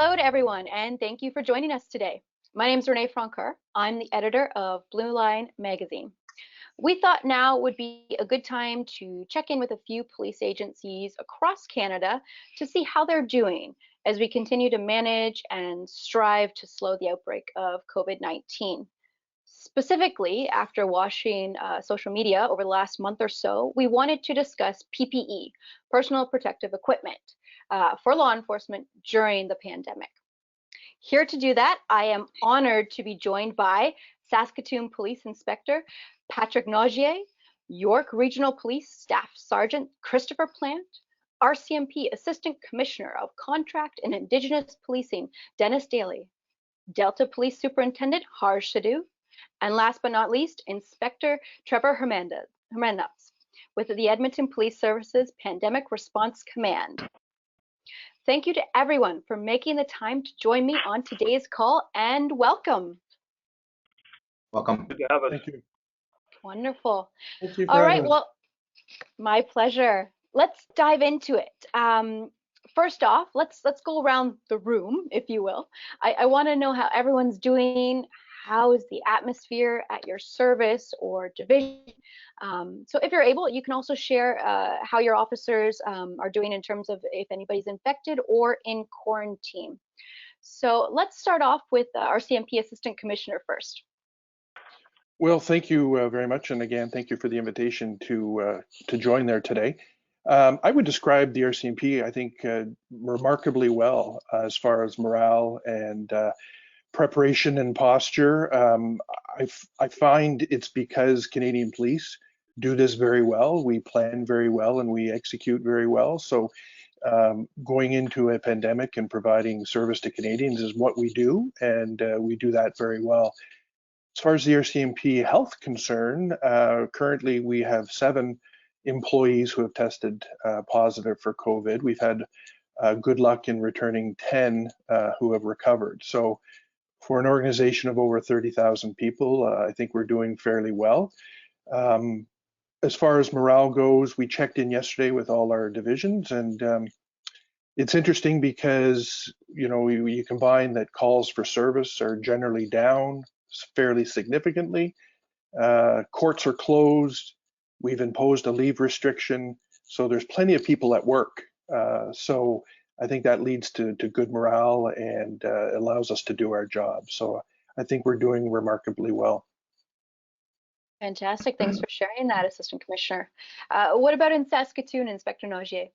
Hello to everyone, and thank you for joining us today. My name is Renee Francoeur. I'm the editor of Blue Line magazine. We thought now would be a good time to check in with a few police agencies across Canada to see how they're doing as we continue to manage and strive to slow the outbreak of COVID-19. Specifically, after watching social media over the last month or so, we wanted to discuss PPE, personal protective equipment, for law enforcement during the pandemic. Here to do that, I am honored to be joined by Saskatoon Police Inspector Patrick Naugier, York Regional Police Staff Sergeant Christopher Plant, RCMP Assistant Commissioner of Contract and Indigenous Policing Dennis Daly, Delta Police Superintendent Harj Sadhu, and last but not least, Inspector Trevor Hernandez with the Edmonton Police Services Pandemic Response Command. Thank you to everyone for making the time to join me on today's call, and welcome. Welcome. Good to have us. Thank you. Wonderful. Thank you. All right, well, my pleasure. Let's dive into it. First off, let's go around the room, if you will. I want to know how everyone's doing. How is the atmosphere at your service or division? So if you're able, you can also share how your officers are doing in terms of if anybody's infected or in quarantine. So let's start off with RCMP Assistant Commissioner first. Well, thank you very much. And again, thank you for the invitation to join there today. I would describe the RCMP, I think, remarkably well as far as morale and preparation and posture. I find it's because Canadian Police do this very well. We plan very well and we execute very well. So going into a pandemic and providing service to Canadians is what we do, and we do that very well. As far as the RCMP health concern, currently we have 7 employees who have tested positive for COVID. We've had good luck in returning 10 who have recovered. So for an organization of over 30,000 people, I think we're doing fairly well. As far as morale goes, we checked in yesterday with all our divisions, and it's interesting because, you know, you combine that calls for service are generally down fairly significantly. Courts are closed. We've imposed a leave restriction, so there's plenty of people at work. So I think that leads to good morale and allows us to do our job. So I think we're doing remarkably well. Fantastic. Thanks for sharing that, Assistant Commissioner. What about in Saskatoon, Inspector Naugier?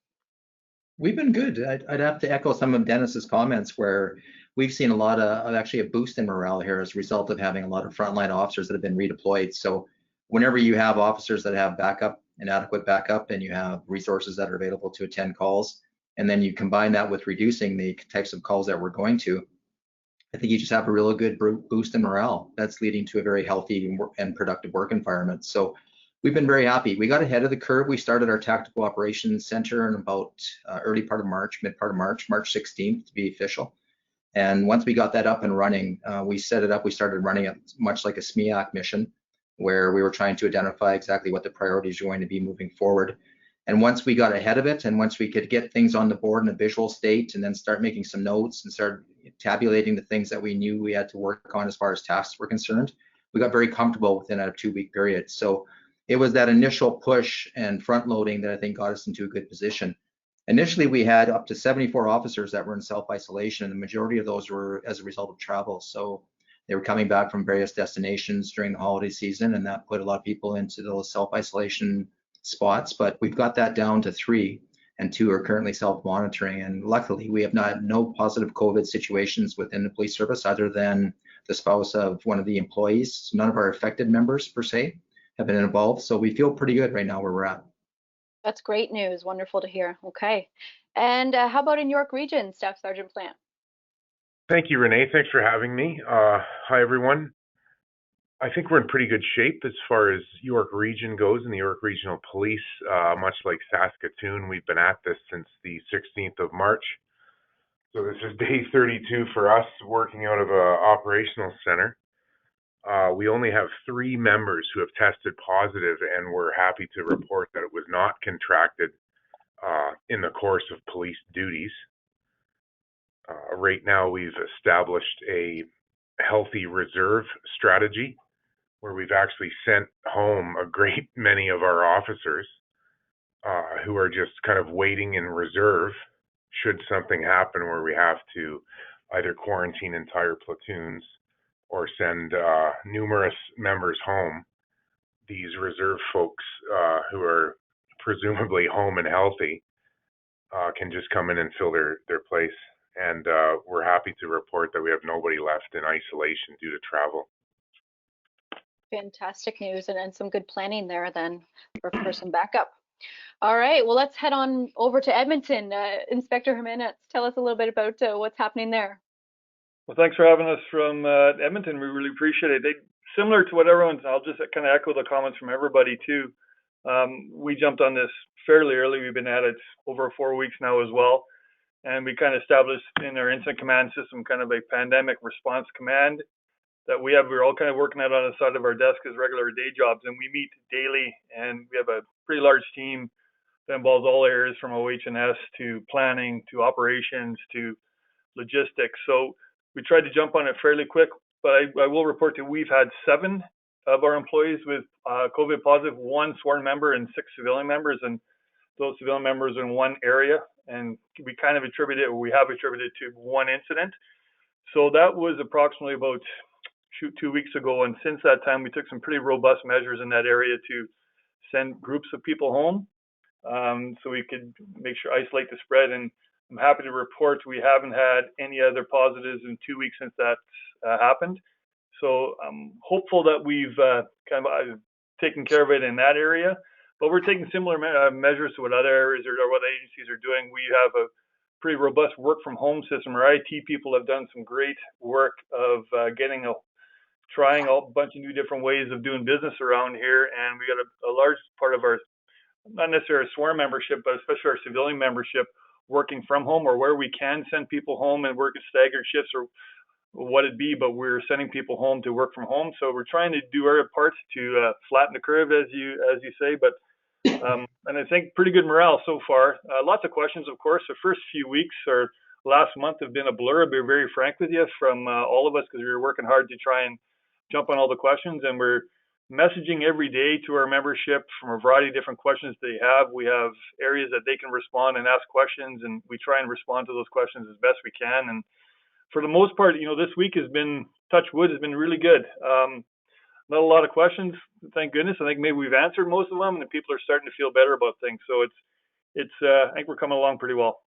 We've been good. I'd have to echo some of Dennis's comments where we've seen a lot of actually a boost in morale here as a result of having a lot of frontline officers that have been redeployed. So whenever you have officers that have backup and adequate backup, and you have resources that are available to attend calls, and then you combine that with reducing the types of calls that we're going to, I think you just have a really good boost in morale that's leading to a very healthy and productive work environment. So we've been very happy. We got ahead of the curve. We started our Tactical Operations Center in about early part of March, mid part of March 16th to be official. And once we got that up and running, we set it up. We started running it much like a SMEAC mission, where we were trying to identify exactly what the priorities are going to be moving forward. And once we got ahead of it, and once we could get things on the board in a visual state, and then start making some notes and start tabulating the things that we knew we had to work on as far as tasks were concerned, we got very comfortable within a 2-week period. So it was that initial push and front loading that I think got us into a good position. Initially, we had up to 74 officers that were in self-isolation, and the majority of those were as a result of travel. So they were coming back from various destinations during the holiday season, and that put a lot of people into those self-isolation spots. But we've got that down to 3, and 2 are currently self-monitoring. And luckily, we have no positive COVID situations within the police service other than the spouse of one of the employees. So none of our affected members, per se, have been involved. So we feel pretty good right now where we're at. That's great news. Wonderful to hear. Okay. And how about in York Region, Staff Sergeant Plant? Thank you, Renee. Thanks for having me. Hi, everyone. I think we're in pretty good shape as far as York Region goes and the York Regional Police. Much like Saskatoon, we've been at this since the 16th of March. So this is day 32 for us working out of a operational center. We only have 3 members who have tested positive, and we're happy to report that it was not contracted in the course of police duties. Right now, we've established a healthy reserve strategy where we've actually sent home a great many of our officers who are just kind of waiting in reserve should something happen where we have to either quarantine entire platoons or send numerous members home. These reserve folks who are presumably home and healthy can just come in and fill their place. And we're happy to report that we have nobody left in isolation due to travel. Fantastic news, and some good planning there then for some backup. All right, well, let's head on over to Edmonton. Inspector Jimenez, tell us a little bit about what's happening there. Well, thanks for having us from Edmonton. We really appreciate it. Similar to what everyone's, I'll just kind of echo the comments from everybody too. We jumped on this fairly early. We've been at it over 4 weeks now as well. And we kind of established in our incident command system kind of a pandemic response command that we're all kind of working out on the side of our desk as regular day jobs. And we meet daily, and we have a pretty large team that involves all areas from OH&S to planning to operations to logistics. So we tried to jump on it fairly quick, but I will report that we've had 7 of our employees with COVID positive, 1 sworn member and 6 civilian members, and those civilian members in one area. And we kind of attributed it, or we have attributed it to one incident. So that was approximately about 2 weeks ago. And since that time, we took some pretty robust measures in that area to send groups of people home so we could make sure isolate the spread. And I'm happy to report we haven't had any other positives in 2 weeks since that happened. So I'm hopeful that we've kind of taken care of it in that area. But we're taking similar measures to what other areas or what agencies are doing. We have a pretty robust work from home system. Our IT people have done some great work of trying a bunch of new different ways of doing business around here. And we got a large part of our, not necessarily sworn membership, but especially our civilian membership working from home, or where we can send people home and work at staggered shifts or what it be, but we're sending people home to work from home. So we're trying to do our part to flatten the curve, as you say, but and I think pretty good morale so far. Lots of questions, of course. The first few weeks or last month have been a blur, I'll be very frank with you, from all of us, because we were working hard to try and jump on all the questions, and we're messaging every day to our membership from a variety of different questions they have. We have areas that they can respond and ask questions, and we try and respond to those questions as best we can. And for the most part, this week has been, touch wood, has been really good. Not a lot of questions, thank goodness. I think maybe we've answered most of them, and the people are starting to feel better about things. So it's I think we're coming along pretty well.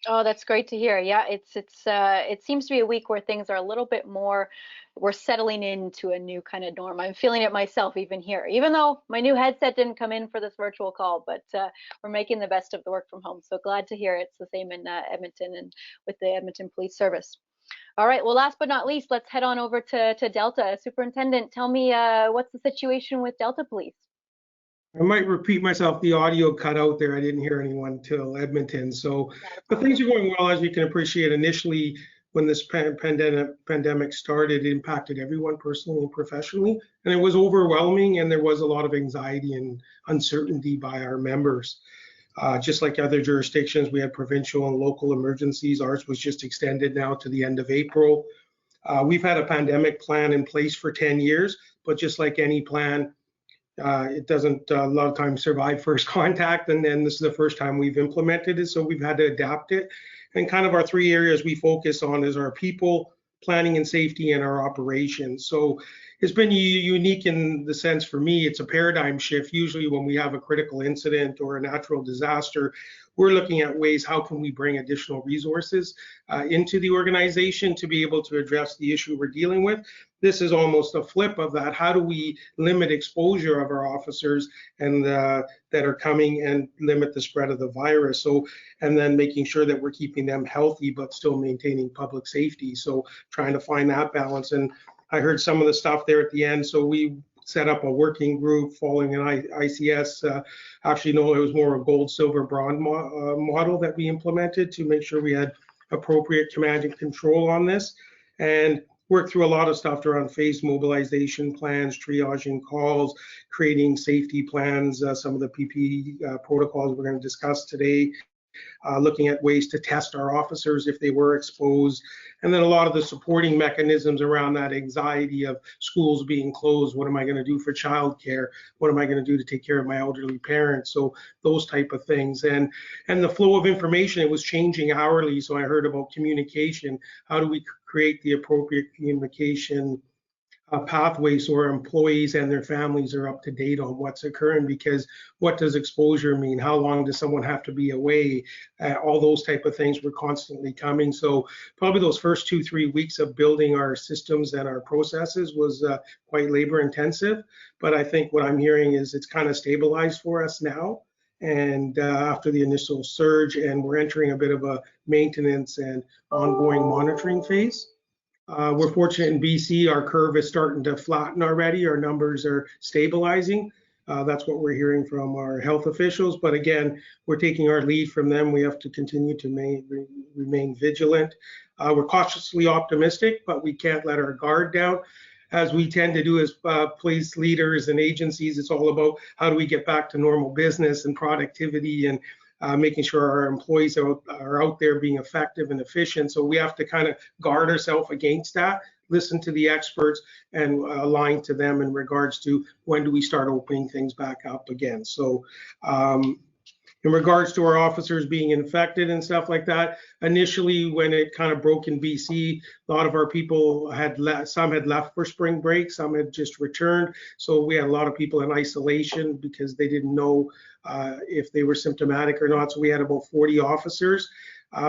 Oh, that's great to hear. Yeah, it seems to be a week where things are a little bit more, we're settling into a new kind of norm. I'm feeling it myself even here, even though my new headset didn't come in for this virtual call, but we're making the best of the work from home. So glad to hear it's the same in Edmonton and with the Edmonton Police Service. All right, well, last but not least, let's head on over to Delta. Superintendent, tell me what's the situation with Delta Police? I might repeat myself, the audio cut out there. I didn't hear anyone till Edmonton. So, but things are going well, as you can appreciate. Initially, when this pandemic started, it impacted everyone personally and professionally, and it was overwhelming, and there was a lot of anxiety and uncertainty by our members. Just like other jurisdictions, we had provincial and local emergencies. Ours was just extended now to the end of April. We've had a pandemic plan in place for 10 years, but just like any plan, it doesn't a lot of times survive first contact, and then this is the first time we've implemented it, so we've had to adapt it. And kind of our 3 areas we focus on is our people, planning and safety, and our operations. So it's been unique in the sense, for me, it's a paradigm shift. Usually when we have a critical incident or a natural disaster, we're looking at ways, how can we bring additional resources into the organization to be able to address the issue we're dealing with. This is almost a flip of that. How do we limit exposure of our officers and that are coming and limit the spread of the virus? So, and then making sure that we're keeping them healthy, but still maintaining public safety. So trying to find that balance. And I heard some of the stuff there at the end. So we set up a working group following an ICS. Actually, no, it was more a gold, silver, bronze model that we implemented to make sure we had appropriate command and control on this, and worked through a lot of stuff around phased mobilization plans, triaging calls, creating safety plans, some of the PPE protocols we're going to discuss today, looking at ways to test our officers if they were exposed, and then a lot of the supporting mechanisms around that anxiety of schools being closed. What am I going to do for childcare? What am I going to do to take care of my elderly parents? So those type of things, and the flow of information, it was changing hourly. So I heard about communication. How do we create the appropriate communication pathways so our employees and their families are up to date on what's occurring? Because what does exposure mean? How long does someone have to be away? All those type of things were constantly coming. So probably those first 2-3 weeks of building our systems and our processes was quite labor intensive. But I think what I'm hearing is it's kind of stabilized for us now. And after the initial surge, and we're entering a bit of a maintenance and ongoing monitoring phase. We're fortunate in BC, our curve is starting to flatten already. Our numbers are stabilizing. That's what we're hearing from our health officials. But again, we're taking our lead from them. We have to continue to remain vigilant. We're cautiously optimistic, but we can't let our guard down. As we tend to do as police leaders and agencies, it's all about how do we get back to normal business and productivity, and making sure our employees are out there being effective and efficient. So we have to kind of guard ourselves against that, listen to the experts, and align to them in regards to when do we start opening things back up again. So in regards to our officers being infected and stuff like that, initially when it kind of broke in BC, a lot of our people some had left for spring break, some had just returned. So we had a lot of people in isolation because they didn't know if they were symptomatic or not. So we had about 40 officers.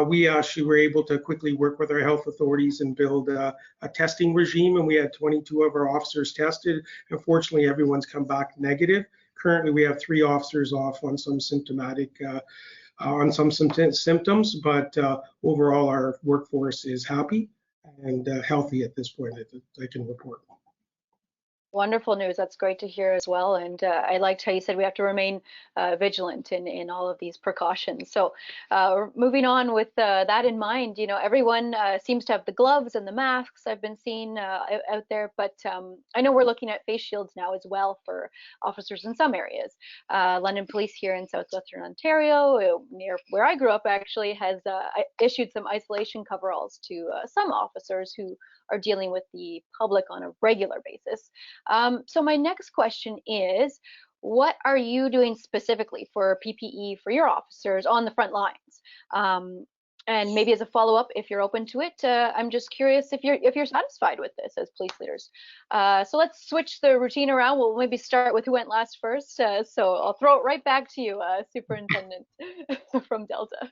We actually were able to quickly work with our health authorities and build a testing regime, and we had 22 of our officers tested. Unfortunately, everyone's come back negative. Currently, we have 3 officers off on some symptomatic, on some symptoms, but overall, our workforce is happy and healthy at this point, I can report. Wonderful news. That's great to hear as well. And I liked how you said we have to remain vigilant in all of these precautions. So moving on with that in mind, you know, everyone seems to have the gloves and the masks I've been seeing out there, but I know we're looking at face shields now as well for officers in some areas. London Police here in southwestern Ontario, near where I grew up, actually has issued some isolation coveralls to some officers who are dealing with the public on a regular basis. So my next question is, what are you doing specifically for PPE for your officers on the front lines? And maybe as a follow-up, if you're open to it, I'm just curious if you're satisfied with this as police leaders. So let's switch the routine around. We'll maybe start with who went last first. So I'll throw it right back to you, Superintendent from Delta.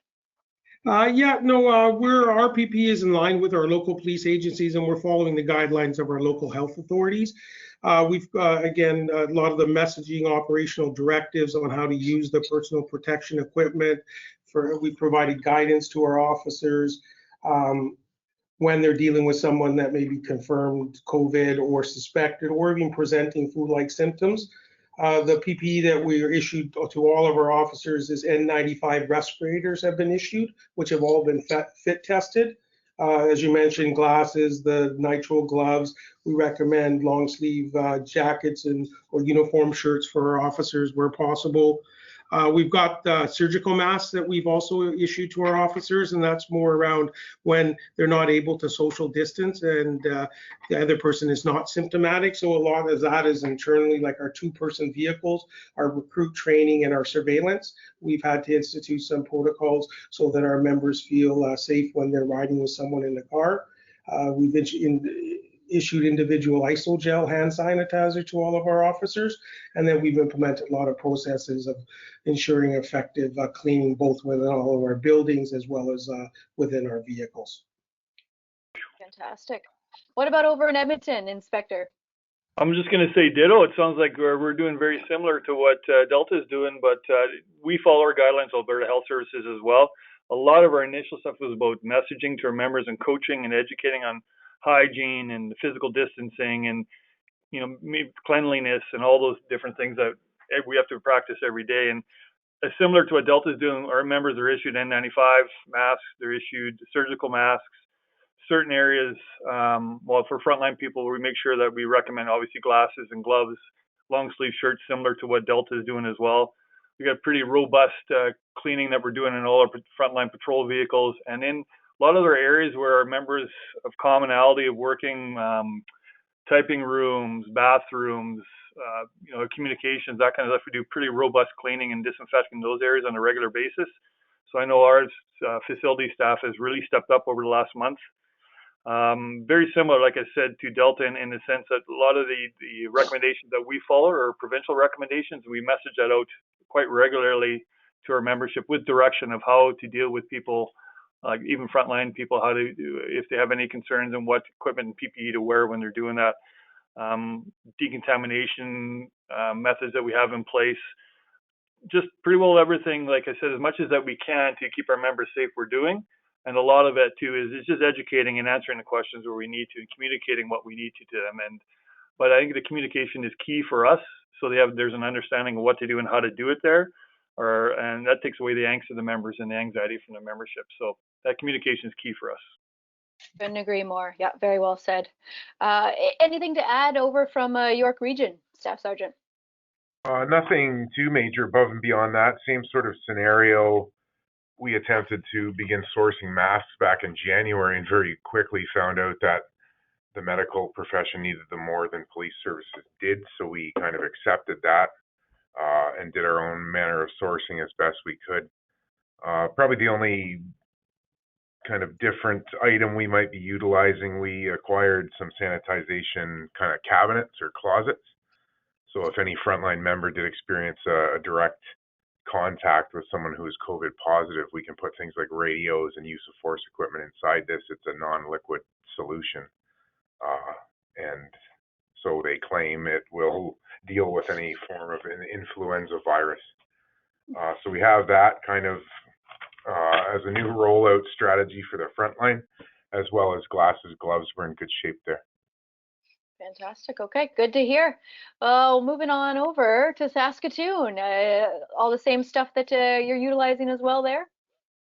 Our PPE is in line with our local police agencies, and we're following the guidelines of our local health authorities. We've again, a lot of the messaging operational directives on how to use the personal protection equipment. We've provided guidance to our officers when they're dealing with someone that may be confirmed COVID or suspected or even presenting flu-like symptoms. The PPE that we are issued to all of our officers is N95 respirators have been issued, which have all been fit tested. As you mentioned, glasses, the nitrile gloves. We recommend long sleeve jackets or uniform shirts for our officers where possible. We've got surgical masks that we've also issued to our officers, and that's more around when they're not able to social distance and the other person is not symptomatic. So a lot of that is internally, like our 2-person vehicles, our recruit training, and our surveillance. We've had to institute some protocols so that our members feel safe when they're riding with someone in the car. We've issued individual isogel hand sanitizer to all of our officers, and then we've implemented a lot of processes of ensuring effective cleaning both within all of our buildings as well as within our vehicles. Fantastic. What about over in Edmonton, Inspector? I'm just going to say ditto. It sounds like we're doing very similar to what Delta is doing, but we follow our guidelines, Alberta Health Services as well. A lot of our initial stuff was about messaging to our members and coaching and educating on hygiene and physical distancing and, you know, cleanliness and all those different things that we have to practice every day. And similar to what Delta is doing, our members are issued N95 masks, they're issued surgical masks. Certain areas, well, for frontline people, we make sure that we recommend obviously glasses and gloves, long sleeve shirts, similar to what Delta is doing as well. We got pretty robust cleaning that we're doing in all our frontline patrol vehicles, and in a lot of other areas where our members of commonality of working, typing rooms, bathrooms, communications, that kind of stuff. We do pretty robust cleaning and disinfecting those areas on a regular basis. So I know our facility staff has really stepped up over the last month. Very similar, like I said, to Delta in the sense that a lot of the recommendations that we follow are provincial recommendations. We message that out quite regularly to our membership with direction of how to deal with people, like even frontline people, how to do, if they have any concerns and what equipment and PPE to wear when they're doing that. Decontamination methods that we have in place. Just pretty well everything, like I said, as much as that we can to keep our members safe, we're doing. And a lot of it too is it's just educating and answering the questions where we need to and communicating what we need to them. But I think the communication is key for us. So there's an understanding of what to do and how to do it there. And that takes away the angst of the members and the anxiety from the membership. So that communication is key for us. Couldn't agree more. Yeah, very well said. Anything to add over from York Region, Staff Sergeant? Nothing too major above and beyond that. Same sort of scenario. We attempted to begin sourcing masks back in January and very quickly found out that the medical profession needed them more than police services did. So we kind of accepted that and did our own manner of sourcing as best we could. Probably the only kind of different item we might be utilizing, we acquired some sanitization kind of cabinets or closets. So if any frontline member did experience a direct contact with someone who is COVID positive, we can put things like radios and use of force equipment inside this. It's a non-liquid solution. And so they claim it will deal with any form of an influenza virus. So we have that kind of as a new rollout strategy for the frontline, as well as glasses, gloves. We're in good shape there. Fantastic. Okay, good to hear. Moving on over to Saskatoon. All the same stuff that you're utilizing as well there?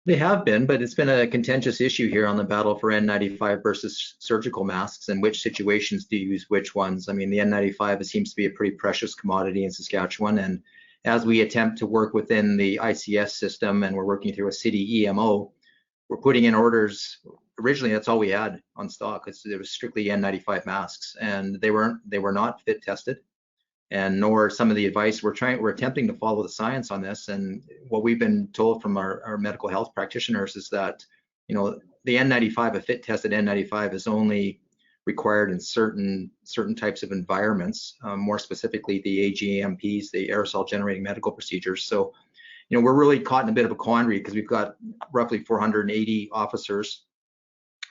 They have been, but it's been a contentious issue here on the battle for N95 versus surgical masks and which situations do you use which ones. I mean, the N95 seems to be a pretty precious commodity in Saskatchewan, and as we attempt to work within the ICS system and we're working through a city EMO, we're putting in orders. Originally, that's all we had on stock. It was strictly N95 masks, and they were not fit tested, and nor some of the advice. We're attempting to follow the science on this, and what we've been told from our medical health practitioners is that, the N95, a fit tested N95, is only required in certain types of environments, more specifically the AGMPs, the aerosol generating medical procedures. So, we're really caught in a bit of a quandary because we've got roughly 480 officers,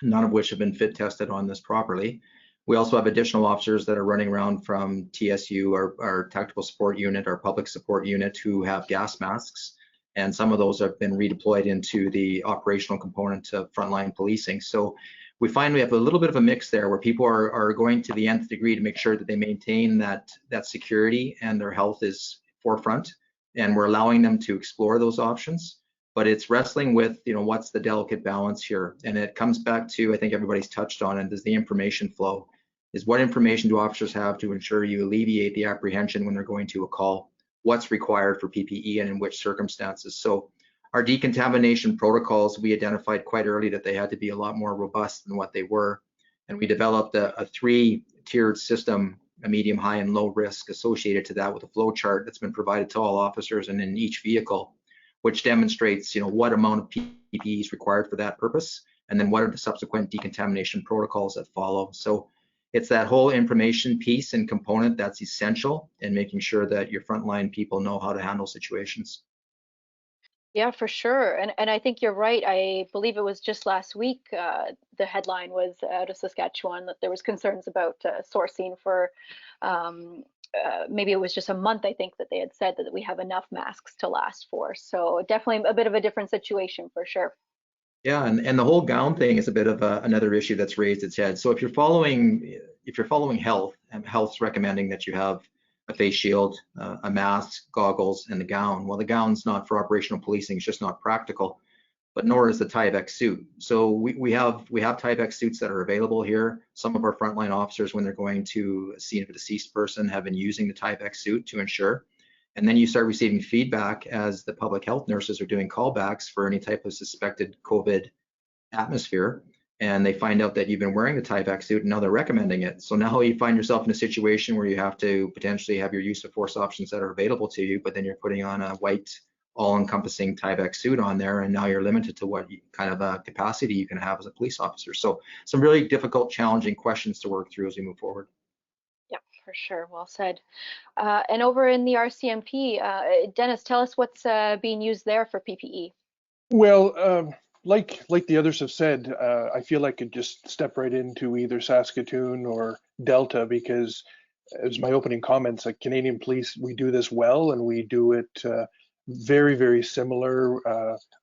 none of which have been fit tested on this properly. We also have additional officers that are running around from TSU, our tactical support unit, our public support unit, who have gas masks, and some of those have been redeployed into the operational component of frontline policing. So we find we have a little bit of a mix there where people are going to the nth degree to make sure that they maintain that security and their health is forefront, and we're allowing them to explore those options. But it's wrestling with, what's the delicate balance here? And it comes back to, I think everybody's touched on it, is the information flow. Is what information do officers have to ensure you alleviate the apprehension when they're going to a call? What's required for PPE and in which circumstances? So our decontamination protocols, we identified quite early that they had to be a lot more robust than what they were. And we developed a 3-tiered system, a medium, high, and low risk associated to that, with a flow chart that's been provided to all officers and in each vehicle, which demonstrates, what amount of PPE is required for that purpose, and then what are the subsequent decontamination protocols that follow. So it's that whole information piece and component that's essential in making sure that your frontline people know how to handle situations. Yeah, for sure. And I think you're right. I believe it was just last week, the headline was out of Saskatchewan that there was concerns about sourcing for, maybe it was just a month, I think, that they had said that we have enough masks to last for. So definitely a bit of a different situation for sure. Yeah, and the whole gown thing is a bit of another issue that's raised its head. So if you're following health, and health's recommending that you have a face shield, a mask, goggles, and the gown. Well, the gown's not for operational policing; it's just not practical. But nor is the Tyvek suit. So we have Tyvek suits that are available here. Some of our frontline officers, when they're going to see a deceased person, have been using the Tyvek suit to ensure. And then you start receiving feedback as the public health nurses are doing callbacks for any type of suspected COVID atmosphere, and they find out that you've been wearing the Tyvek suit, and now they're recommending it. So now you find yourself in a situation where you have to potentially have your use of force options that are available to you, but then you're putting on a white, all-encompassing Tyvek suit on there, and now you're limited to what kind of capacity you can have as a police officer. So some really difficult, challenging questions to work through as we move forward. Yeah, for sure. Well said. And over in the RCMP, Dennis, tell us what's being used there for PPE. Well, like the others have said, I feel I could just step right into either Saskatoon or Delta because, as my opening comments, like Canadian Police, we do this well and we do it very, very similar.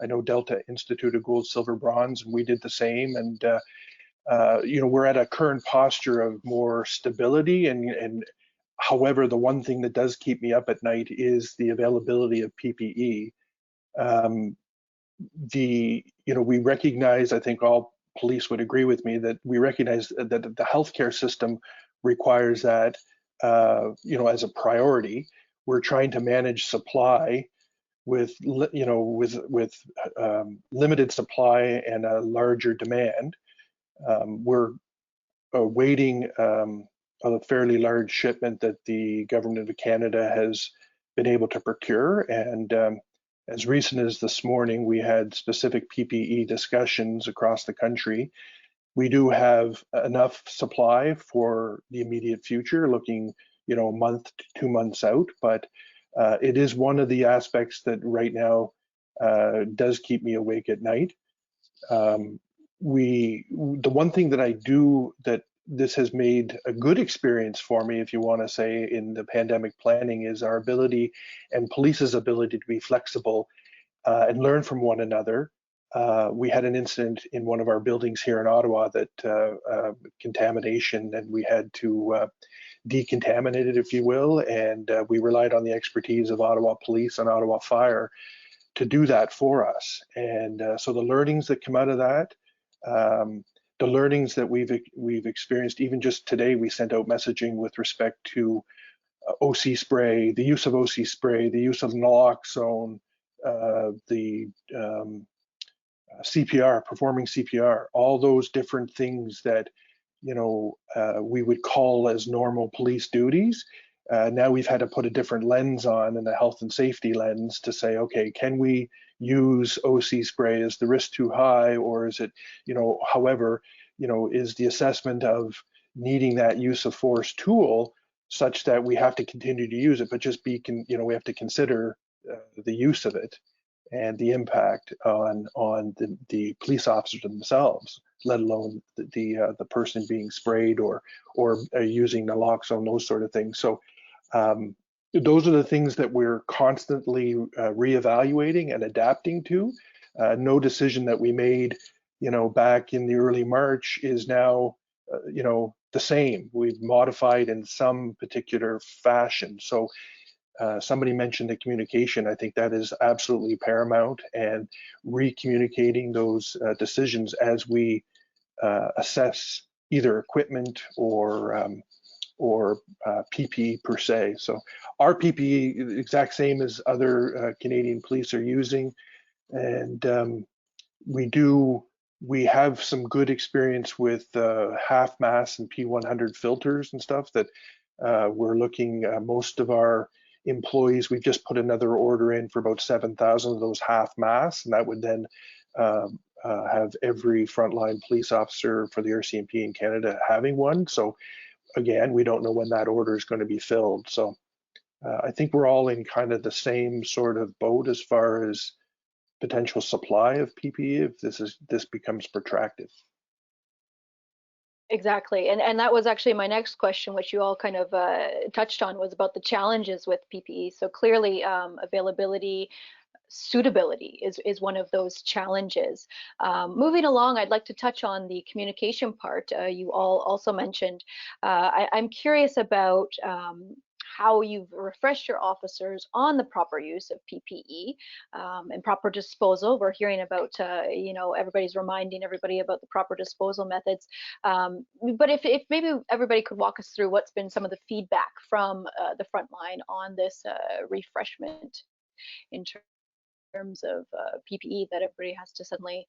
I know Delta instituted gold, silver, bronze, and we did the same. And we're at a current posture of more stability. And however, the one thing that does keep me up at night is the availability of PPE. We recognize, I think all police would agree with me, that we recognize that the healthcare system requires that, as a priority. We're trying to manage supply with limited supply and a larger demand. We're awaiting a fairly large shipment that the government of Canada has been able to procure, and as recent as this morning, we had specific PPE discussions across the country. We do have enough supply for the immediate future, looking, a month to 2 months out, but it is one of the aspects that right now does keep me awake at night. The one thing that I do that this has made a good experience for me, if you want to say, in the pandemic planning, is our ability and police's ability to be flexible and learn from one another. We had an incident in one of our buildings here in Ottawa that contamination, and we had to decontaminate it, if you will, and we relied on the expertise of Ottawa Police and Ottawa Fire to do that for us. And so the learnings that come out of that, the learnings that we've experienced, even just today, we sent out messaging with respect to OC spray, the use of OC spray, the use of naloxone, the CPR, performing CPR, all those different things that we would call as normal police duties. Now we've had to put a different lens on, and a health and safety lens, to say, okay, can we use OC spray? Is the risk too high, or is it, however, is the assessment of needing that use of force tool such that we have to continue to use it, but just we have to consider the use of it and the impact on the police officers themselves, let alone the person being sprayed or using naloxone, those sort of things. So those are the things that we're constantly reevaluating and adapting to. No decision that we made, back in the early March is now, the same. We've modified in some particular fashion. So somebody mentioned the communication. I think that is absolutely paramount, and re-communicating those decisions as we assess either equipment or PPE per se. So our PPE, the exact same as other Canadian police are using, and we have some good experience with half mass and P100 filters and stuff that we're looking. Most of our employees, we've just put another order in for about 7,000 of those half mass, and that would then have every frontline police officer for the RCMP in Canada having one. So again, we don't know when that order is going to be filled. So I think we're all in kind of the same sort of boat as far as potential supply of PPE if this becomes protracted. Exactly, and that was actually my next question, which you all kind of touched on, was about the challenges with PPE. So clearly, availability, suitability is one of those challenges. Moving along, I'd like to touch on the communication part. You all also mentioned. I'm curious about how you've refreshed your officers on the proper use of PPE and proper disposal. We're hearing about, everybody's reminding everybody about the proper disposal methods. But if maybe everybody could walk us through what's been some of the feedback from the front line on this refreshment in terms of PPE that everybody has to suddenly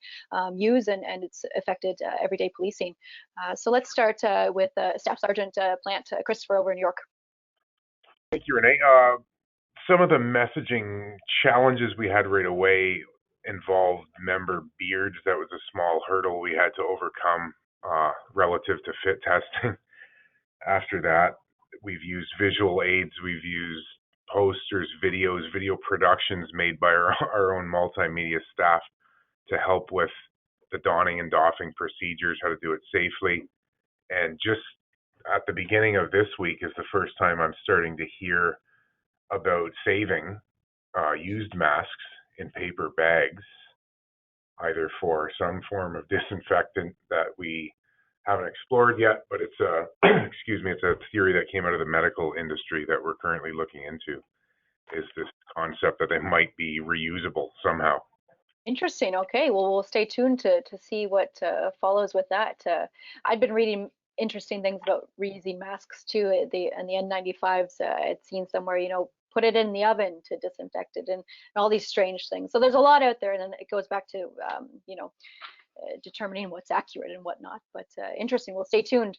use, and it's affected everyday policing. So let's start with Staff Sergeant Plant Christopher over in New York. Thank you, Renee. Some of the messaging challenges we had right away involved member beards. That was a small hurdle we had to overcome relative to fit testing. After that, we've used visual aids, we've used posters, videos, video productions made by our own multimedia staff to help with the donning and doffing procedures, how to do it safely. And just at the beginning of this week is the first time I'm starting to hear about saving used masks in paper bags, either for some form of disinfectant that we haven't explored yet, but it's a it's a theory that came out of the medical industry that we're currently looking into, is this concept that they might be reusable somehow. Interesting. Okay, well, we'll stay tuned to see what follows with that. I've been reading interesting things about reusing masks too. The N95s, I'd seen somewhere, put it in the oven to disinfect it, and all these strange things. So there's a lot out there, and then it goes back to determining what's accurate and whatnot. But interesting. We'll stay tuned.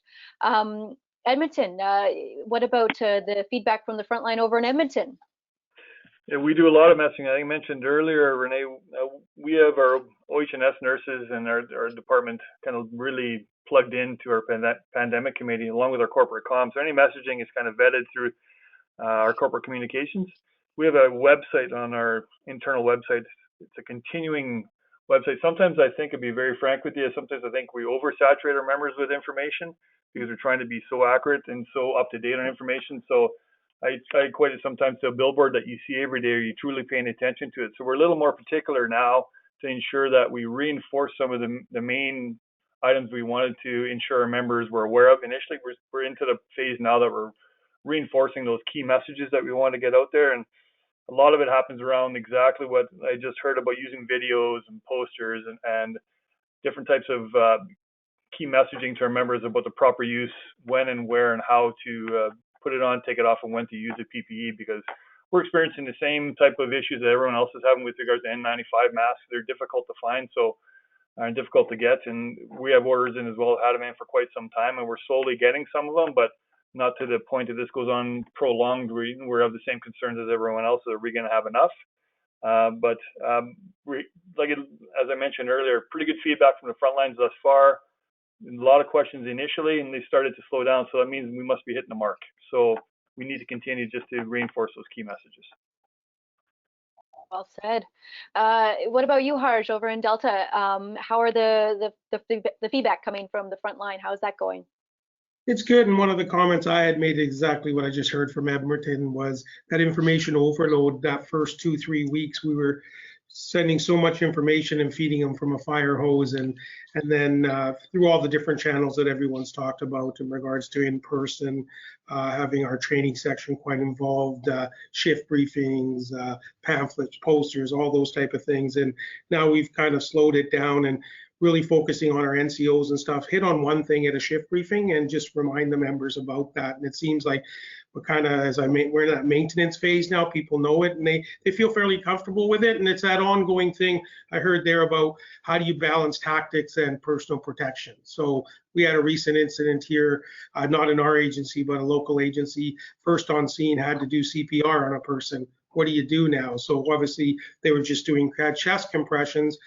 Edmonton, what about the feedback from the front line over in Edmonton? Yeah, we do a lot of messaging. I think I mentioned earlier, Renee, we have our OH&S nurses and our department kind of really plugged into our pandemic committee along with our corporate comms. So any messaging is kind of vetted through our corporate communications. We have a website on our internal website. It's a continuing website. Sometimes I think, to be very frank with you, sometimes I think we oversaturate our members with information because we're trying to be so accurate and so up to date on information. So I equate it sometimes to a billboard that you see every day. Are you truly paying attention to it? So we're a little more particular now to ensure that we reinforce some of the main items we wanted to ensure our members were aware of. Initially, we're into the phase now that we're reinforcing those key messages that we want to get out there. And a lot of it happens around exactly what I just heard about, using videos and posters and different types of key messaging to our members about the proper use, when and where and how to put it on, take it off, and when to use the PPE, because we're experiencing the same type of issues that everyone else is having with regards to N95 masks. They're difficult to find, and difficult to get, and we have orders in as well, had them in for quite some time, and we're slowly getting some of them, but not to the point that this goes on prolonged. We have the same concerns as everyone else. Are we going to have enough? But as I mentioned earlier, pretty good feedback from the front lines thus far. A lot of questions initially, and they started to slow down. So that means we must be hitting the mark. So we need to continue just to reinforce those key messages. Well said. What about you, Harj, over in Delta? How are the feedback coming from the front line? How's that going? It's good, and one of the comments I had made exactly what I just heard from Edmonton was that information overload. That first 2-3 weeks, we were sending so much information and feeding them from a fire hose, and then through all the different channels that everyone's talked about in regards to in-person, having our training section quite involved, shift briefings, pamphlets, posters, all those type of things. And now we've kind of slowed it down and really focusing on our NCOs and stuff, hit on one thing at a shift briefing and just remind the members about that. And it seems like we're kind of, we're in that maintenance phase now. People know it and they feel fairly comfortable with it. And it's that ongoing thing I heard there about how do you balance tactics and personal protection. So we had a recent incident here, not in our agency, but a local agency, first on scene, had to do CPR on a person. What do you do now? So obviously they were just doing chest compressions.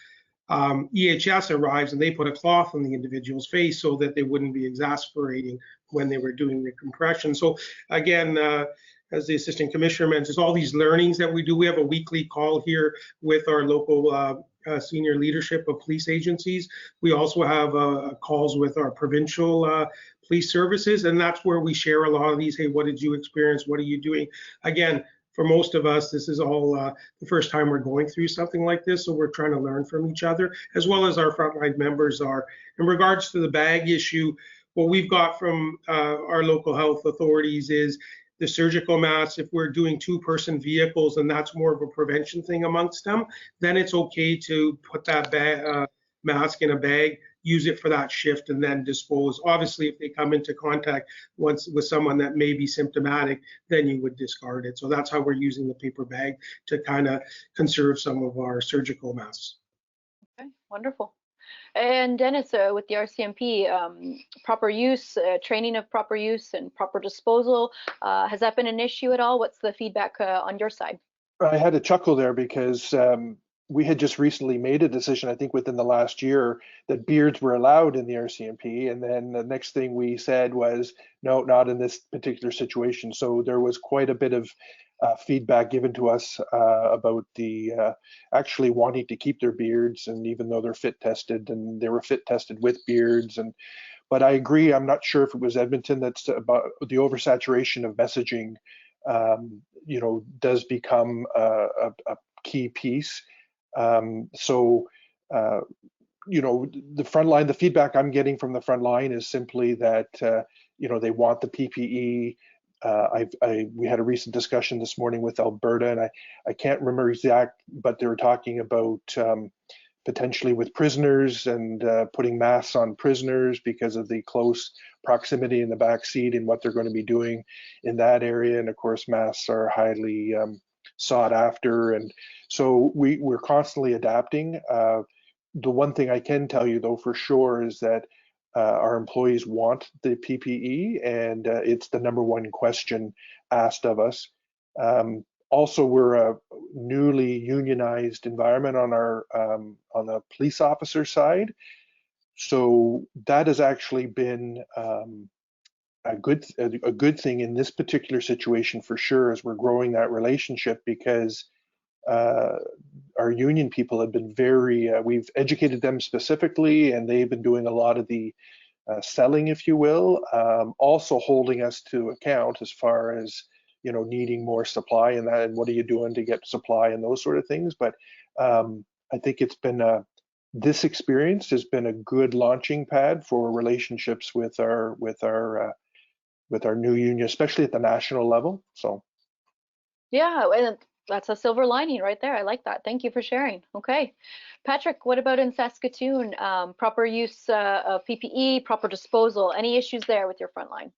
EHS arrives and they put a cloth on the individual's face so that they wouldn't be exasperating when they were doing the compression. So again, as the assistant commissioner mentions, all these learnings that we do, we have a weekly call here with our local senior leadership of police agencies. We also have calls with our provincial police services, and that's where we share a lot of these. Hey, what did you experience? What are you doing? Again, for most of us, this is all the first time we're going through something like this, so we're trying to learn from each other, as well as our frontline members are. In regards to the bag issue, what we've got from our local health authorities is The surgical masks, if we're doing 2-person vehicles and that's more of a prevention thing amongst them, then it's okay to put that mask in a bag, use it for that shift, and then dispose. Obviously, if they come into contact once with someone that may be symptomatic, then you would discard it. So that's how we're using the paper bag to kind of conserve some of our surgical masks. Okay, wonderful. And Dennis, with the RCMP, proper use, training of proper use and proper disposal, has that been an issue at all? What's the feedback on your side? I had a chuckle there because we had just recently made a decision, I think within the last year, that beards were allowed in the RCMP. And then the next thing we said was, no, not in this particular situation. So there was quite a bit of feedback given to us about the actually wanting to keep their beards, and even though they're fit tested, and they were fit tested with beards. And but I agree, I'm not sure if it was Edmonton, that's about the oversaturation of messaging, you know, does become a key piece. So you know, the front line, the feedback I'm getting from the front line is simply that you know, they want the PPE. We had a recent discussion this morning with Alberta, and I can't remember exact, but they were talking about potentially with prisoners and putting masks on prisoners because of the close proximity in the back seat and what they're going to be doing in that area. And of course, masks are highly sought after, and so we're constantly adapting. The one thing I can tell you though for sure is that our employees want the PPE, and it's the #1 question asked of us. Also, we're a newly unionized environment on our on the police officer side, so that has actually been a good thing in this particular situation for sure, as we're growing that relationship, because our union people have been very, we've educated them specifically, and they've been doing a lot of the selling, if you will, also holding us to account as far as, you know, needing more supply and that, and what are you doing to get supply and those sort of things. But I think it's been this experience has been a good launching pad for relationships with our new union, especially at the national level. So Yeah, and that's a silver lining right there. I like that. Thank you for sharing. Okay. Patrick, what about in Saskatoon? Proper use of PPE, proper disposal, any issues there with your frontline?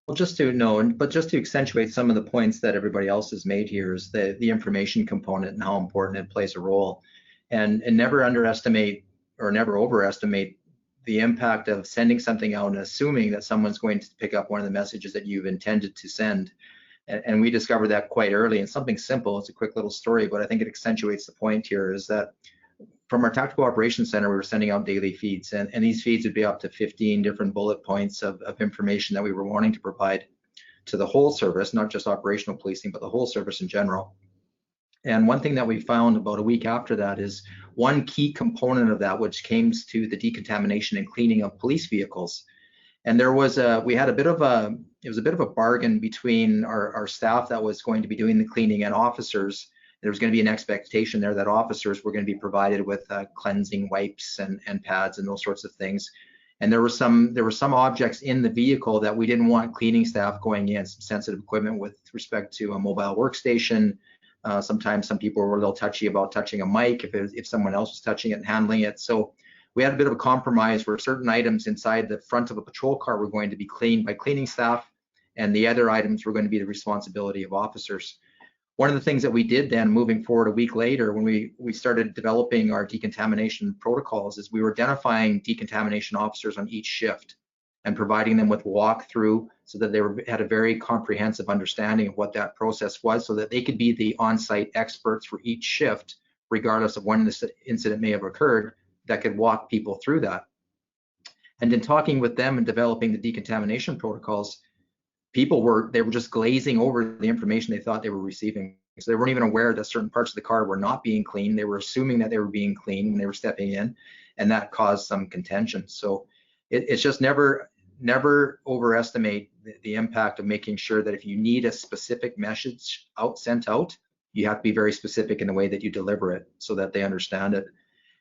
Well, just to know, but just to accentuate some of the points that everybody else has made here, is the information component and how important it plays a role. And never underestimate or never overestimate the impact of sending something out and assuming that someone's going to pick up one of the messages that you've intended to send. And we discovered that quite early, and something simple, it's a quick little story, but I think it accentuates the point here, is that from our Tactical Operations Center, we were sending out daily feeds, and these feeds would be up to 15 different bullet points of information that we were wanting to provide to the whole service, not just operational policing, but the whole service in general. And one thing that we found about a week after that is one key component of that, which came to the decontamination and cleaning of police vehicles. And there was we had a bit of a, it was a bit of a bargain between our staff that was going to be doing the cleaning and officers. There was going to be an expectation there that officers were going to be provided with cleansing wipes and pads and those sorts of things. And there were some objects in the vehicle that we didn't want cleaning staff going in, some sensitive equipment with respect to a mobile workstation. Sometimes some people were a little touchy about touching a mic if someone else was touching it and handling it. So we had a bit of a compromise where certain items inside the front of a patrol car were going to be cleaned by cleaning staff, and the other items were going to be the responsibility of officers. One of the things that we did then, moving forward a week later, when we started developing our decontamination protocols, is we were identifying decontamination officers on each shift and providing them with walkthrough so that they had a very comprehensive understanding of what that process was, so that they could be the on-site experts for each shift, regardless of when this incident may have occurred, that could walk people through that. And in talking with them and developing the decontamination protocols, they were just glazing over the information they thought they were receiving. So they weren't even aware that certain parts of the car were not being cleaned. They were assuming that they were being cleaned when they were stepping in, and that caused some contention. So it's just never overestimate the impact of making sure that if you need a specific message sent out, you have to be very specific in the way that you deliver it so that they understand it.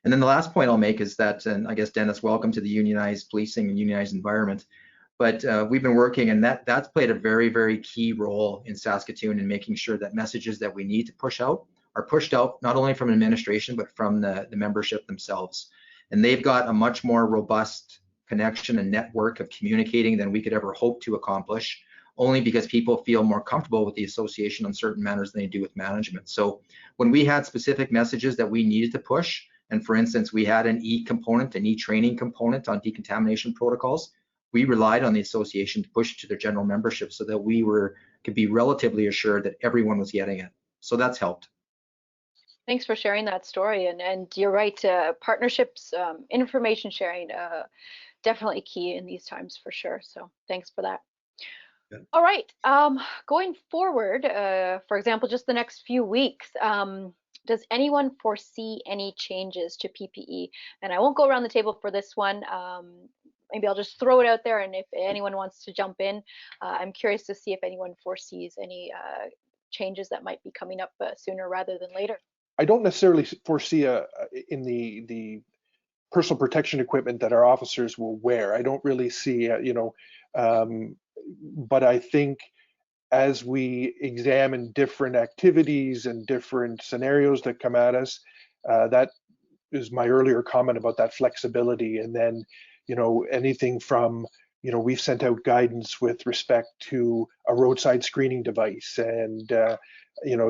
And then the last point I'll make is that, and I guess Dennis, welcome to the unionized policing and unionized environment. But we've been working, and that's played a very, very key role in Saskatoon in making sure that messages that we need to push out are pushed out, not only from administration, but from the membership themselves. And they've got a much more robust connection and network of communicating than we could ever hope to accomplish, only because people feel more comfortable with the association on certain matters than they do with management. So when we had specific messages that we needed to push, and for instance, we had an e-component, an e-training component on decontamination protocols, we relied on the association to push it to their general membership so that we could be relatively assured that everyone was getting it. So that's helped. Thanks for sharing that story. And you're right, partnerships, information sharing, definitely key in these times for sure. So thanks for that. Good. All right, going forward, for example, just the next few weeks, does anyone foresee any changes to PPE? And I won't go around the table for this one. Maybe I'll just throw it out there, and if anyone wants to jump in, I'm curious to see if anyone foresees any changes that might be coming up sooner rather than later. I don't necessarily foresee in the personal protection equipment that our officers will wear. I don't really see, but I think as we examine different activities and different scenarios that come at us, that is my earlier comment about that flexibility. And then, anything from, we've sent out guidance with respect to a roadside screening device and,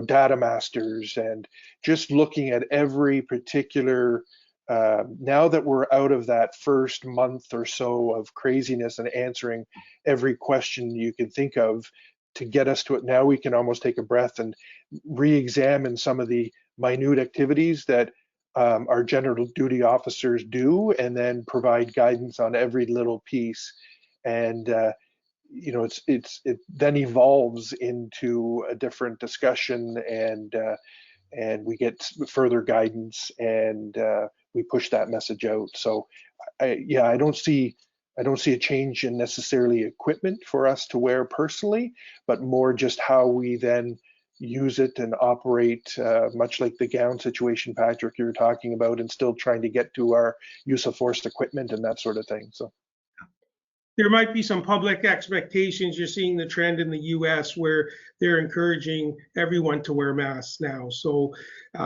data masters, and just looking at every particular, now that we're out of that first month or so of craziness and answering every question you can think of to get us to it, now we can almost take a breath and re-examine some of the minute activities that our general duty officers do, and then provide guidance on every little piece. And it then evolves into a different discussion, and we get further guidance, and we push that message out. So I don't see a change in necessarily equipment for us to wear personally, but more just how we then use it and operate, much like the gown situation, Patrick, you were talking about, and still trying to get to our use of force equipment and that sort of thing. So there might be some public expectations. You're seeing the trend in the US where they're encouraging everyone to wear masks now. So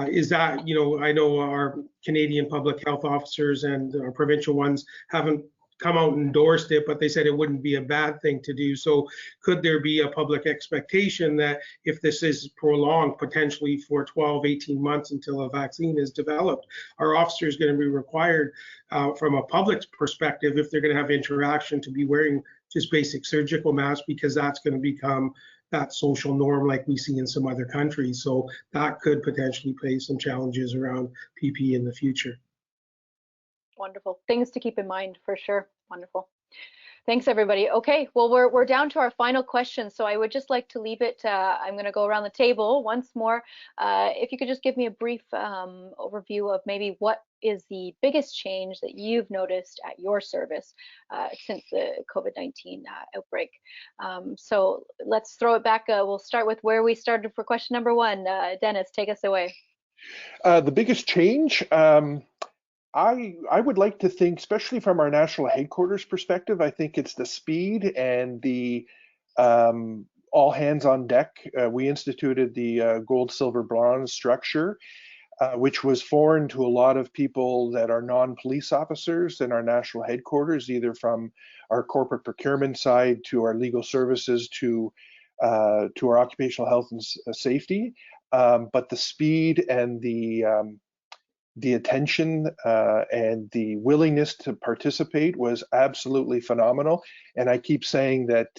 is that, I know our Canadian public health officers and our provincial ones haven't come out and endorsed it, but they said it wouldn't be a bad thing to do. So could there be a public expectation that if this is prolonged potentially for 12, 18 months until a vaccine is developed, our officers going to be required from a public perspective, if they're going to have interaction, to be wearing just basic surgical masks, because that's going to become that social norm like we see in some other countries. So that could potentially place some challenges around PPE in the future. Wonderful. Things to keep in mind for sure. Wonderful. Thanks, everybody. Okay, well, we're down to our final question, so I would just like to leave it. I'm going to go around the table once more. If you could just give me a brief overview of maybe what is the biggest change that you've noticed at your service since the COVID-19 outbreak. So let's throw it back. We'll start with where we started for question number one. Dennis, take us away. The biggest change, I would like to think, especially from our national headquarters perspective, I think it's the speed and the all hands on deck. We instituted the gold, silver, bronze structure, which was foreign to a lot of people that are non-police officers in our national headquarters, either from our corporate procurement side to our legal services to our occupational health and safety. But the speed and the attention and the willingness to participate was absolutely phenomenal. And I keep saying that,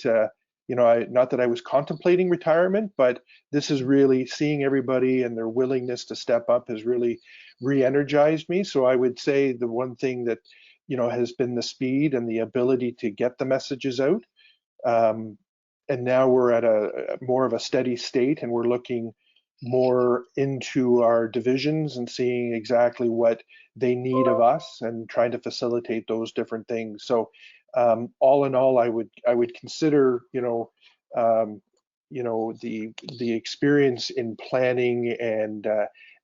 not that I was contemplating retirement, but this is really seeing everybody and their willingness to step up has really re-energized me. So I would say the one thing that, has been the speed and the ability to get the messages out. And now we're at a more of a steady state, and we're looking more into our divisions and seeing exactly what they need of us and trying to facilitate those different things. So all in all, I would consider the experience in planning and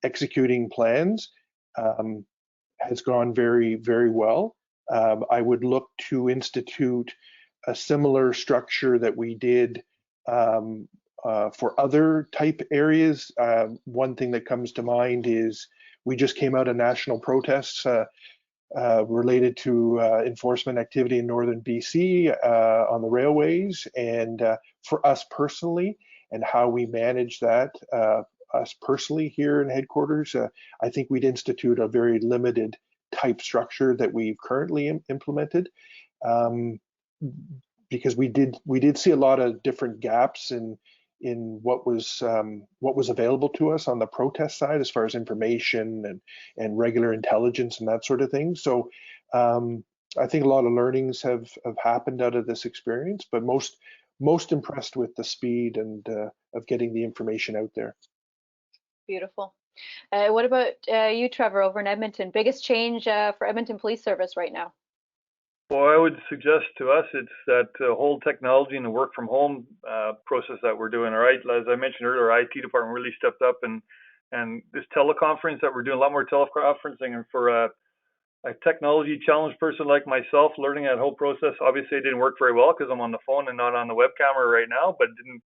executing plans has gone very, very well. I would look to institute a similar structure that we did for other type areas. One thing that comes to mind is we just came out of national protests related to enforcement activity in northern BC on the railways, and for us personally and how we manage that, us personally here in headquarters, I think we'd institute a very limited type structure that we've currently implemented, because we did see a lot of different gaps in what was available to us on the protest side as far as information and regular intelligence and that sort of thing. So I think a lot of learnings have happened out of this experience, but most impressed with the speed and of getting the information out there. Beautiful. What about you, Trevor, over in Edmonton? Biggest change for Edmonton Police Service right now? Well, I would suggest to us it's that whole technology and the work from home process that we're doing. All right, as I mentioned earlier, our IT department really stepped up, and this teleconference that we're doing, a lot more teleconferencing, and for a technology challenged person like myself, learning that whole process, obviously it didn't work very well because I'm on the phone and not on the web camera right now, but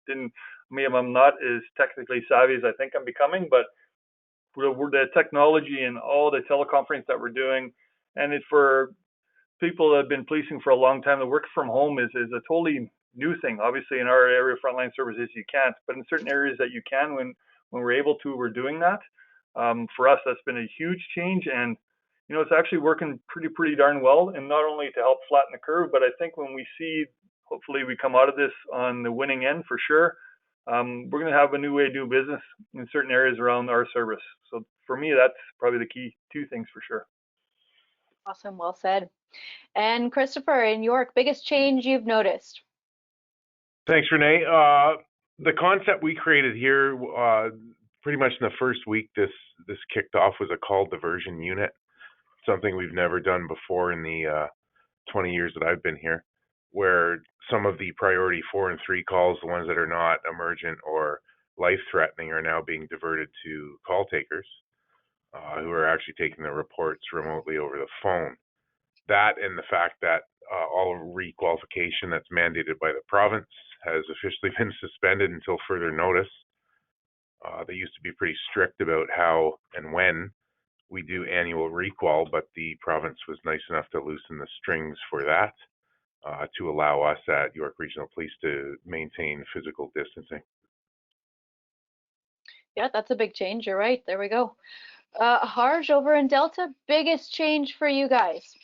I'm not as technically savvy as I think I'm becoming, but the technology and all the teleconference that we're doing, and it's for people that have been policing for a long time, the work from home is a totally new thing. Obviously in our area of frontline services you can't, but in certain areas that you can, when we're able to, we're doing that. For us, that's been a huge change, and it's actually working pretty darn well, and not only to help flatten the curve, but I think when we see, hopefully we come out of this on the winning end for sure, we're going to have a new way to do business in certain areas around our service. So for me, that's probably the key two things for sure. Awesome, well said. And Christopher, in York, biggest change you've noticed? Thanks, Renee. The concept we created here, pretty much in the first week this kicked off, was a call diversion unit. Something we've never done before in the 20 years that I've been here, where some of the priority 4 and 3 calls, the ones that are not emergent or life-threatening, are now being diverted to call takers who are actually taking the reports remotely over the phone. That, and the fact that all requalification that's mandated by the province has officially been suspended until further notice. They used to be pretty strict about how and when we do annual requal, but the province was nice enough to loosen the strings for that to allow us at York Regional Police to maintain physical distancing. Yeah, that's a big change. You're right. There we go. Harj, over in Delta, biggest change for you guys?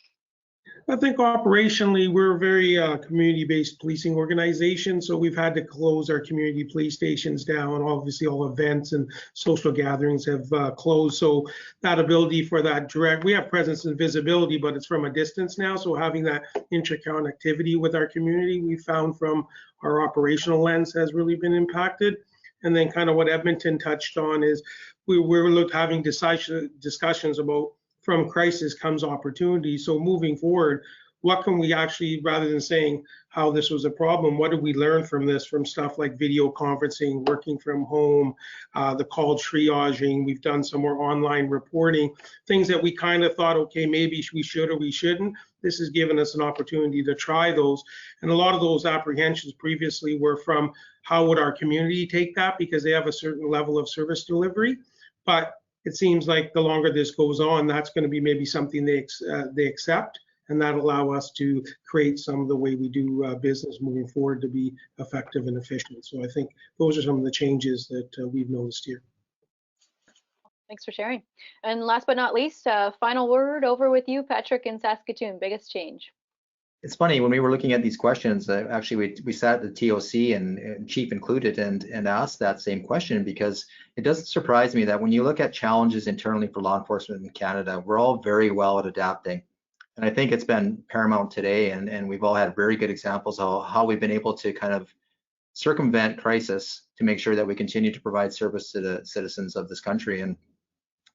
I think operationally, we're a very community-based policing organization, so we've had to close our community police stations down. Obviously, all events and social gatherings have closed, so that ability for that direct, we have presence and visibility, but it's from a distance now, so having that interconnectivity with our community, we found from our operational lens has really been impacted. And then kind of what Edmonton touched on is we're having discussions about from crisis comes opportunity. So moving forward, what can we actually, rather than saying how this was a problem, what did we learn from this, from stuff like video conferencing, working from home, the call triaging, we've done some more online reporting, things that we kind of thought, okay, maybe we should or we shouldn't. This has given us an opportunity to try those. And a lot of those apprehensions previously were from how would our community take that, because they have a certain level of service delivery. But it seems like the longer this goes on, that's going to be maybe something they accept, and that'll allow us to create some of the way we do business moving forward to be effective and efficient. So I think those are some of the changes that we've noticed here. Thanks for sharing. And last but not least, final word over with you, Patrick, in Saskatoon, biggest change. It's funny, when we were looking at these questions, actually we sat at the TOC and Chief included and asked that same question, because it doesn't surprise me that when you look at challenges internally for law enforcement in Canada, we're all very well at adapting. And I think it's been paramount today, and we've all had very good examples of how we've been able to kind of circumvent crisis to make sure that we continue to provide service to the citizens of this country. And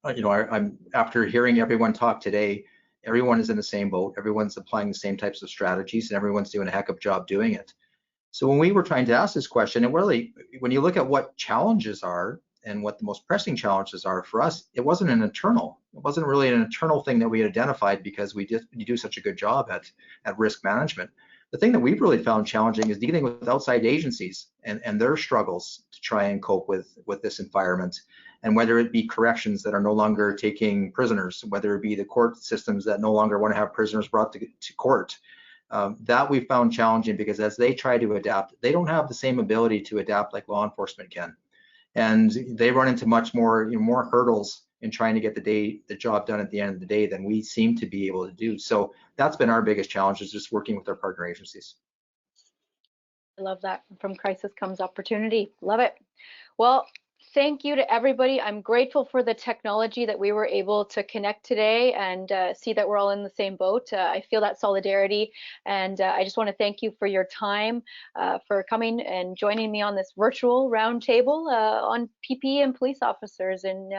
I'm after hearing everyone talk today, everyone is in the same boat, everyone's applying the same types of strategies, and everyone's doing a heck of a job doing it. So when we were trying to ask this question, it really, when you look at what challenges are and what the most pressing challenges are for us, it wasn't really an internal thing that we had identified, because we do such a good job at risk management. The thing that we've really found challenging is dealing with outside agencies and their struggles to try and cope with this environment. And whether it be corrections that are no longer taking prisoners, whether it be the court systems that no longer want to have prisoners brought to court, that we found challenging, because as they try to adapt, they don't have the same ability to adapt like law enforcement can. And they run into much more, more hurdles in trying to get the job done at the end of the day than we seem to be able to do. So that's been our biggest challenge, is just working with our partner agencies. I love that. From crisis comes opportunity. Love it. Well, thank you to everybody. I'm grateful for the technology that we were able to connect today and see that we're all in the same boat. I feel that solidarity, and I just want to thank you for your time, for coming and joining me on this virtual roundtable on PPE and police officers in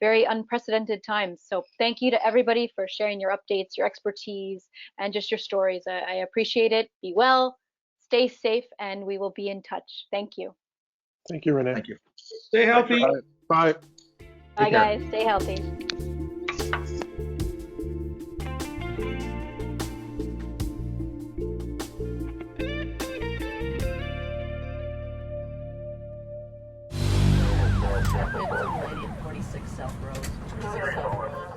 very unprecedented times. So thank you to everybody for sharing your updates, your expertise, and just your stories. I appreciate it. Be well, stay safe, and we will be in touch. Thank you. Thank you, Renee. Thank you. Stay healthy. Bye. Bye, guys. Stay healthy. South Road.